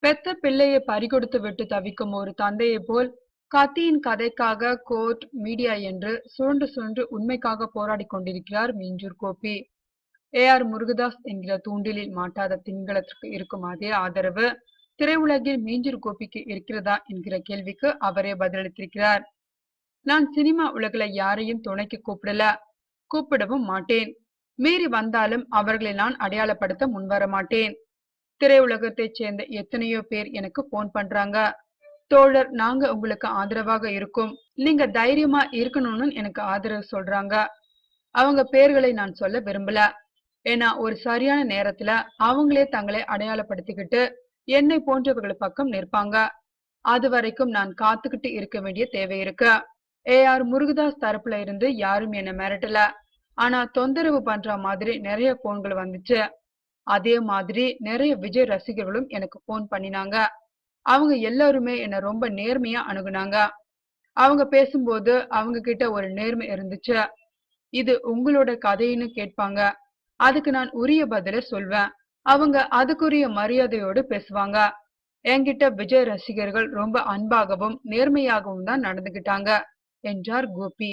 பெத்த பிள்ளையை பறிகொடுத்து விட்டு தவிக்கும் ஒரு தந்தையை போல் கத்தியின் கதைக்காக கோர்ட் மீடியா என்று சுழன்று சுழன்று உண்மைக்காக போராடி கொண்டிருக்கிறார் மீஞ்சூர் கோபி. AR முருகதாஸ் என்கிற தூண்டிலில் மாட்டாத திங்களத்திற்கு இருக்கும் அதே ஆதரவு திரையுலகில் மீஞ்சூர் கோபிக்கு இருக்கிறதா என்கிற கேள்விக்கு அவரே பதிலளித்திருக்கிறார். நான் சினிமா உலகில யாரையும் துணைக்கு கூப்பிடல, கூப்பிடவும் மாட்டேன். மீறி வந்தாலும் அவர்களை நான் அடையாளப்படுத்த முன்வர மாட்டேன். திரையுலகத்தைச் சேர்ந்த எத்தனையோ பேர் எனக்கு போன் பண்றாங்க. தோழர், நாங்க உங்களுக்கு ஆதரவாக இருக்கும், நீங்க தைரியமா இருக்கணும்னு எனக்கு ஆதரவு சொல்றாங்க. அவங்க பேர்களை நான் சொல்ல விரும்பல. ஏன்னா ஒரு சரியான நேரத்துல அவங்களே தங்களை அடையாளப்படுத்திக்கிட்டு என்னை போன்றவர்கள் பக்கம் நிற்பாங்க. அது வரைக்கும் நான் காத்துக்கிட்டு இருக்க வேண்டிய தேவை இருக்கு. AR முருகதாஸ் தரப்புல இருந்து யாரும் என்ன மிரட்டல. ஆனா தொந்தரவு பண்ற மாதிரி நிறைய போன்கள் வந்துச்சு. அதே மாதிரி நிறைய விஜய் ரசிகர்களும் எனக்கு போன் பண்ணினாங்க. அவங்க எல்லாருமே என்ன ரொம்ப நேர்மையா அணுகுனாங்க. அவங்க பேசும்போது அவங்க கிட்ட ஒரு நேர்மை இருந்துச்சு. இது உங்களோட கதைன்னு கேட்பாங்க. அதுக்கு நான் உரிய பதில சொல்வேன். அவங்க அதுக்குரிய மரியாதையோடு பேசுவாங்க. என்கிட்ட விஜய் ரசிகர்கள் ரொம்ப அன்பாகவும் நேர்மையாகவும் தான் நடந்துகிட்டாங்க என்றார் கோபி.